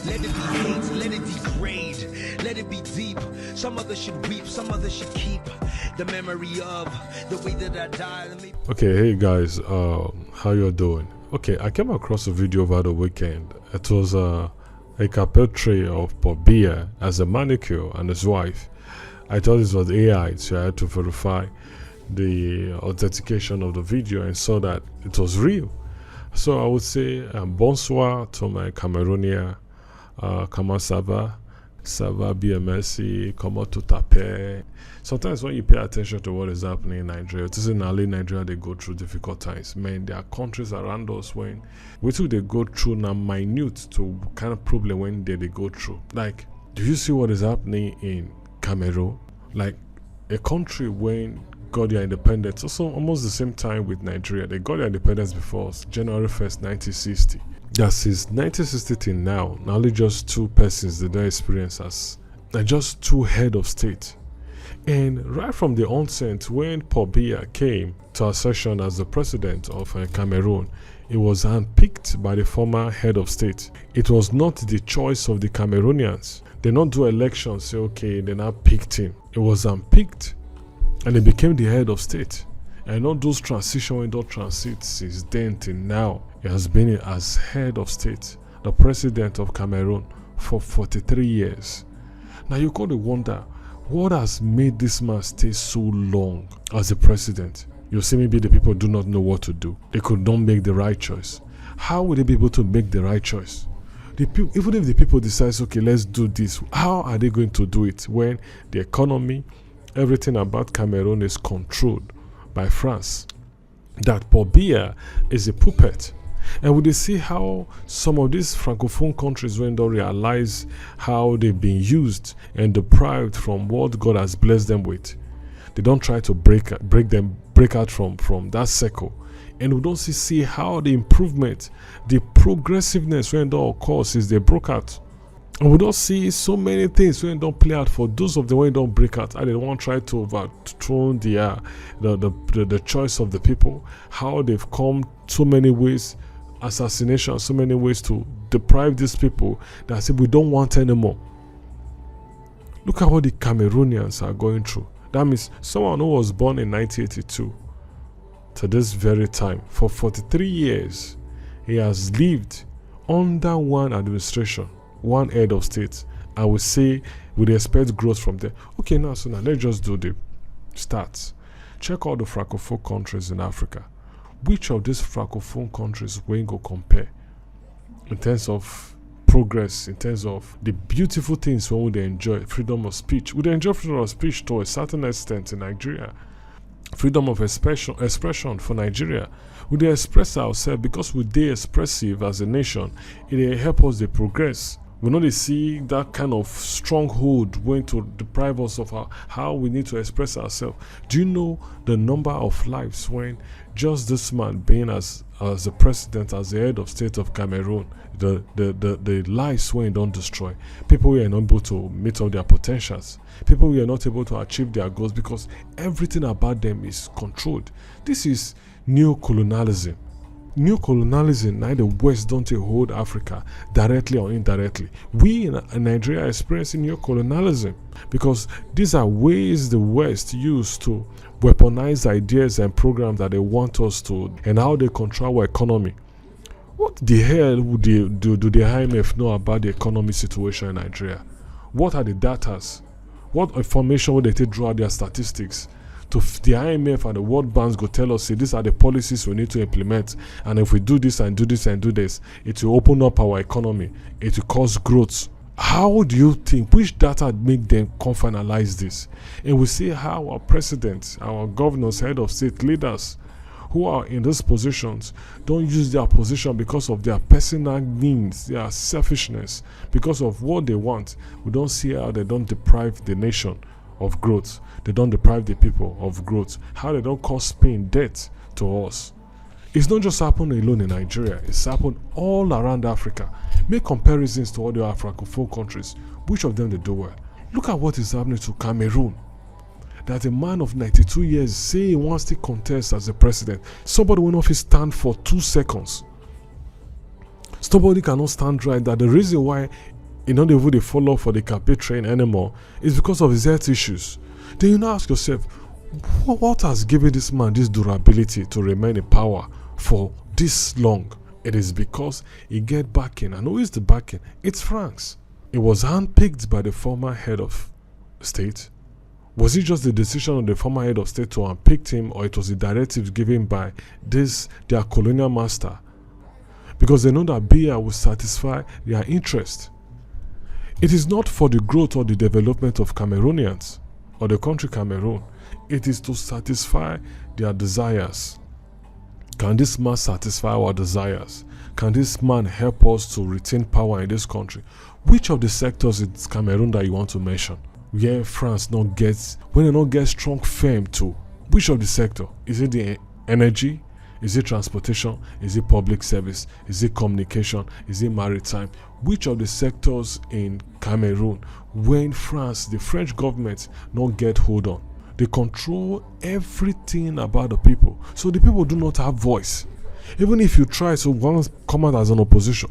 Let it be hate, let it degrade, let it be deep. Some others should weep, some others should keep the memory of the way that I died. Okay, hey guys, how you doing? Okay, I came across a video over the weekend. It was a portrait of Paul Biya as a Mannequin and his wife. I thought this was AI, so I had to verify the authentication of the video and saw that it was real. So I would say bonsoir to my Cameroonian, comment ça va? Ça va bien, merci, comment tout tape? Sometimes when you pay attention to what is happening in Nigeria, this is in early Nigeria, they go through difficult times. Man, there are countries around us when we too they go through now minute to kind of problem when they go through. Like, do you see what is happening in Cameroon? Like a country when got their independence, also almost the same time with Nigeria. They got their independence before us, January 1st, 1960. That since 1960 till now, only just two persons did they experience as just two head of state. And right from the onset, when Paul Biya came to accession as the president of Cameroon, it was handpicked by the former head of state. It was not the choice of the Cameroonians. They not do elections, say okay, they now picked him. It was handpicked, and he became the head of state. And all those transition window transit since then till now, he has been as head of state, the president of Cameroon for 43 years. Now you got to wonder, what has made this man stay so long as the president? You see, maybe the people do not know what to do. They could not make the right choice. How would they be able to make the right choice? Even if the people decide, okay, let's do this, how are they going to do it when the economy, everything about Cameroon is controlled by France? That Paul Biya is a puppet. And we see how some of these francophone countries, when they realize how they've been used and deprived from what God has blessed them with, they don't try to break out from that circle. And we don't see how the improvement, the progressiveness when they occurs is they broke out. And we don't see so many things when they don't play out for those of them when they don't break out. And they don't try to overthrow the choice of the people. How they've come so many ways, assassination, so many ways to deprive these people that say we don't want anymore. Look at what the Cameroonians are going through. That means someone who was born in 1982 to this very time, for 43 years, he has lived under one administration, one head of state. I would say we expect growth from there. Okay, now let's just do the stats. Check all the francophone countries in Africa. Which of these francophone countries we go compare in terms of progress, in terms of the beautiful things when they enjoy freedom of speech? We enjoy freedom of speech to a certain extent in Nigeria. Freedom of expression for Nigeria. We express ourselves because we are expressive as a nation. It help us to progress. We know they see that kind of stronghold going to deprive us of how we need to express ourselves. Do you know the number of lives when just this man being as the president, as the head of state of Cameroon, the lives when don't destroy? People who are not able to meet all their potentials. People who are not able to achieve their goals because everything about them is controlled. This is neocolonialism. Neocolonialism, neither West don't hold Africa directly or indirectly. We in Nigeria are experiencing neocolonialism because these are ways the West use to weaponize ideas and programs that they want us to, and how they control our economy. What the hell would do the IMF know about the economic situation in Nigeria? What are the datas? What information would they take draw their statistics? To the IMF and the World Banks go tell us, say, these are the policies we need to implement, and if we do this and do this and do this, it will open up our economy, it will cause growth. How do you think, which data make them finalize this? And we see how our presidents, our governors, head of state leaders who are in these positions don't use their position because of their personal needs, their selfishness, because of what they want. We don't see how they don't deprive the nation of growth. They don't deprive the people of growth. How they don't cause pain, debt to us. It's not just happened alone in Nigeria. It's happened all around Africa. Make comparisons to all the Francophone countries. Which of them they do well? Look at what is happening to Cameroon. That a man of 92 years say he wants to contest as a president. Somebody will not stand for 2 seconds. Somebody cannot stand right. That the reason why You know, they follow for the campaign train anymore. It's because of his health issues. Then you now ask yourself, what has given this man this durability to remain in power for this long? It is because he get backing. And who is the backing? It's France. It was handpicked by the former head of state. Was it just the decision of the former head of state to unpick him, or it was the directives given by their colonial master? Because they know that Biya will satisfy their interest. It is not for the growth or the development of Cameroonians or the country Cameroon. It is to satisfy their desires. Can this man satisfy our desires? Can this man help us to retain power in this country? Which of the sectors in Cameroon that you want to mention? Where France when they not get strong fame to? Which of the sector? Is it the energy? Is it transportation? Is it public service? Is it communication? Is it maritime? Which of the sectors in Cameroon when France, the French government, not get hold on? They control everything about the people. So the people do not have voice. Even if you try to once come out as an opposition,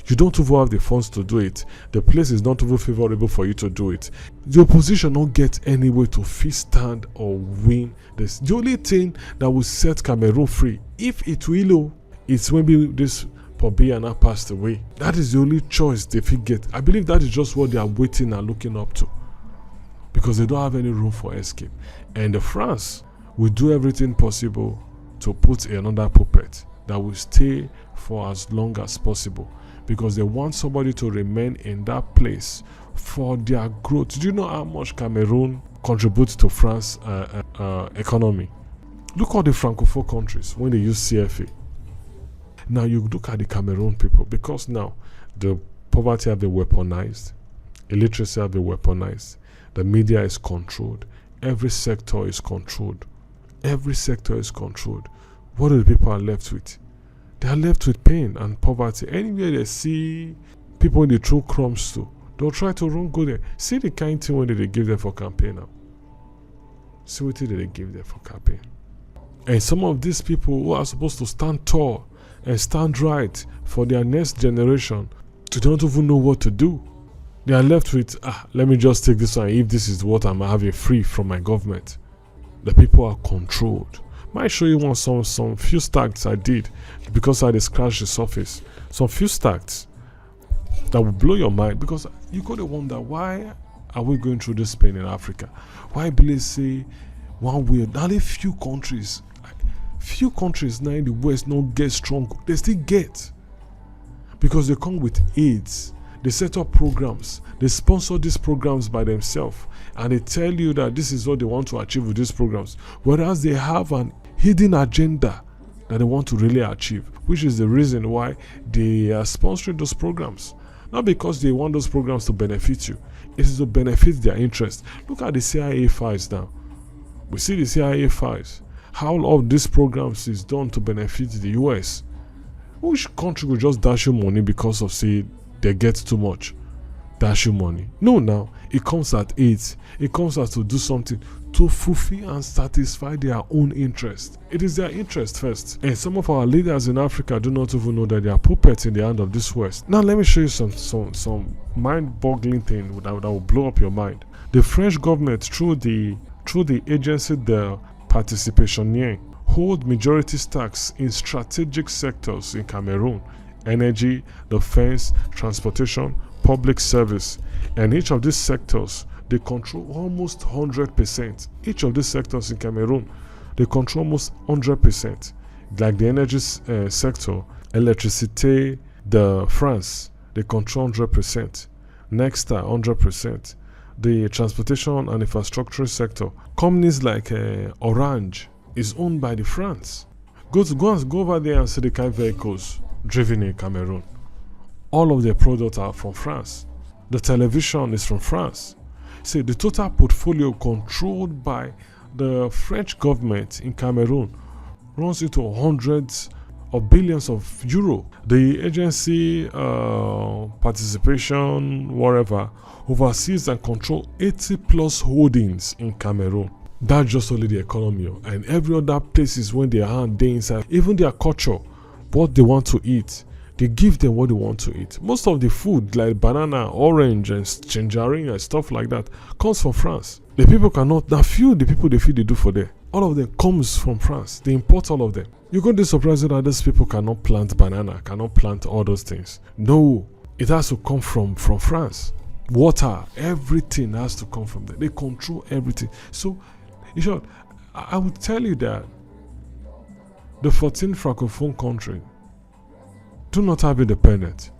you don't even have the funds to do it. The place is not even favorable for you to do it. The opposition don't get any way to stand or win this. The only thing that will set Cameroon free, if it will, it's maybe this Paul Biya now passed away. That is the only choice they fit get. I believe that is just what they are waiting and looking up to, because they don't have any room for escape. And the France will do everything possible to put another puppet that will stay for as long as possible, because they want somebody to remain in that place for their growth. Do you know how much Cameroon contributes to France's economy? Look at the Francophone countries when they use CFA. Now you look at the Cameroon people, because now the poverty have been weaponized, illiteracy have been weaponized, the media is controlled, every sector is controlled. Every sector is controlled. What do the people are left with? They are left with pain and poverty. Anywhere they see people in the true crumbs to, they'll try to run go there. See the kind thing when they give them for campaign now. See what they give them for campaign. And some of these people who are supposed to stand tall and stand right for their next generation, they don't even know what to do. They are left with, let me just take this one if this is what I'm having free from my government. The people are controlled. Might show you some few stats I did, because I scratched the surface. Some few stats that will blow your mind, because you gotta wonder, why are we going through this pain in Africa? Why believe say one way? Only few countries now in the West don't get strong. They still get, because they come with AIDS. They set up programs. They sponsor these programs by themselves, and they tell you that this is what they want to achieve with these programs, whereas they have an hidden agenda that they want to really achieve, which is the reason why they are sponsoring those programs. Not because they want those programs to benefit you, it is to benefit their interest. Look at the CIA files now. We see the CIA files. How all of these programs is done to benefit the US. Which country will just dash you money because of, say, they get too much? Dash you money. No, now it comes at AIDS. It comes as to do something to fulfill and satisfy their own interest. It is their interest first. And some of our leaders in Africa do not even know that they are puppets in the hand of this West. Now let me show you some mind-boggling thing that will blow up your mind. The French government, through the agency the Participation, hold majority stakes in strategic sectors in Cameroon: energy, defense, transportation, public service. And each of these sectors, they control almost 100%. Each of these sectors in Cameroon, they control almost 100%. Like the energy sector, electricity, the France, they control 100%. Nexta, 100%. The transportation and infrastructure sector, companies like Orange, is owned by the France. Go over there and see the kind of vehicles driven in Cameroon. All of their products are from France. The television is from France. See, the total portfolio controlled by the French government in Cameroon runs into hundreds of billions of euro. The agency participation, whatever, oversees and control 80 plus holdings in Cameroon. That's just only the economy, and every other places when they are day inside, even their culture, what they want to eat, They give them what they want to eat. Most of the food like banana, orange and tangerine and stuff like that comes from France. The people cannot, the people they feed they do for them. All of them comes from France. They import all of them. You're going to be surprised that these people cannot plant banana, cannot plant all those things. No, it has to come from France. Water, everything has to come from there. They control everything. So, in short, I would tell you that the 14 francophone countries do not have independence.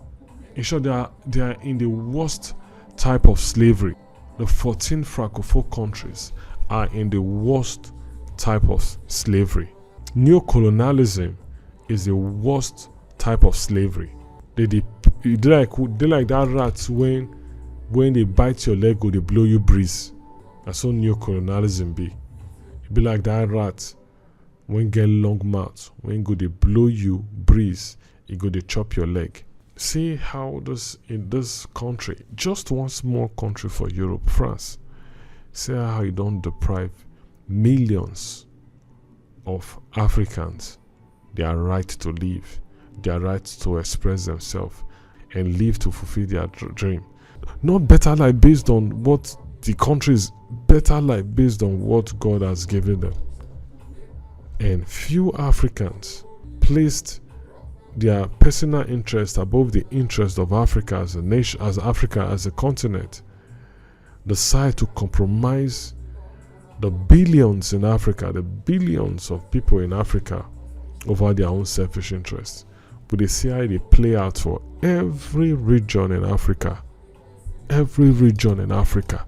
In short, they are in the worst type of slavery. The 14 francophone countries are in the worst type of slavery. Neocolonialism is the worst type of slavery. They like that rats when they bite your leg or they blow you breeze. That's how neocolonialism be. It be like that rat when get long mouth, when go they blow you breeze, it go they chop your leg. See how in this country, just one small country for Europe, France, see how you don't deprive millions of Africans their right to live, their right to express themselves and live to fulfill their dream. Not better life based on what the countries, better life based on what God has given them. And few Africans placed their personal interest above the interest of Africa as a nation, as Africa as a continent, decide to compromise the billions in Africa, the billions of people in Africa over their own selfish interests. But they see how they play out for every region in Africa. Every region in Africa.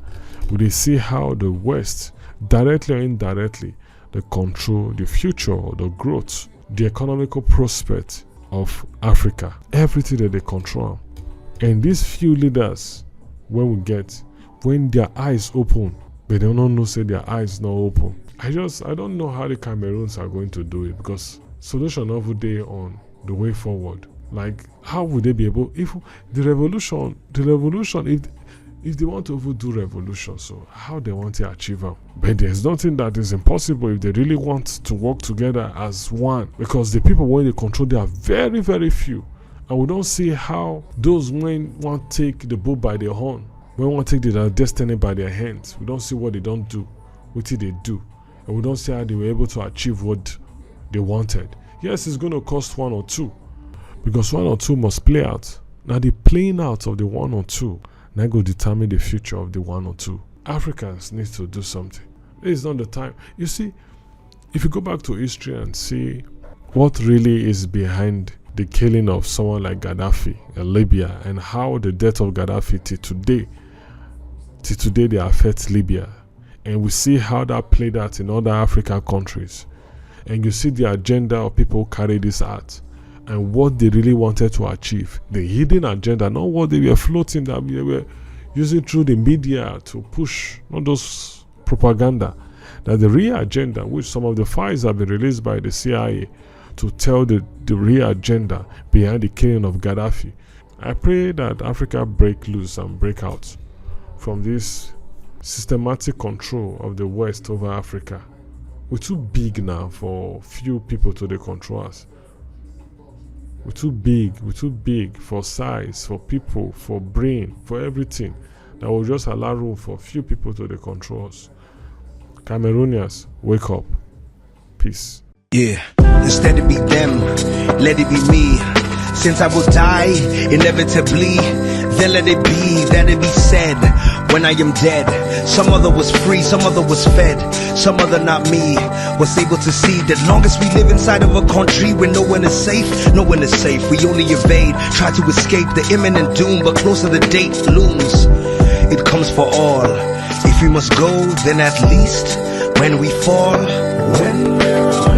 But they see how the West, directly or indirectly, they control the future, the growth, the economical prospect of Africa. Everything that they control. And these few leaders, when their eyes open, but they don't know say their eyes not open. I don't know how the Cameroons are going to do it, because solution every day on the way forward. Like, how would they be able, if the revolution, if they want to do revolution, so how they want to achieve them? But there's nothing that is impossible if they really want to work together as one, because the people when they control, they are very, very few. And we don't see how those when want to take the bull by their horn, when want to take their destiny by their hands, we don't see what they don't do, what they do. And we don't see how they were able to achieve what they wanted. Yes, it's going to cost one or two, because one or two must play out. Now the playing out of the one or two now go determine the future of the one or two. Africans need to do something. It's not the time. You see, if you go back to history and see what really is behind the killing of someone like Gaddafi in Libya, and how the death of Gaddafi till today they affect Libya, and we see how that played out in other African countries, and you see the agenda of people who carry this out and what they really wanted to achieve, the hidden agenda, not what they were floating, that they were using through the media to push, not those propaganda, that the real agenda, which some of the files have been released by the CIA to tell the real agenda behind the killing of Gaddafi. I pray that Africa break loose and break out from this systematic control of the West over Africa. We're too big now for few people to control us. We're too big for size, for people, for brain, for everything. That will just allow room for few people to control us. Cameroonians, wake up. Peace. Yeah, instead it be them, let it be me. Since I will die, inevitably, then let it be, that it be said, when I am dead. Some other was free, some other was fed, some other not me, was able to see that long as we live inside of a country where no one is safe, no one is safe. We only evade, try to escape the imminent doom, but closer the date looms, it comes for all. If we must go, then at least, when we fall, when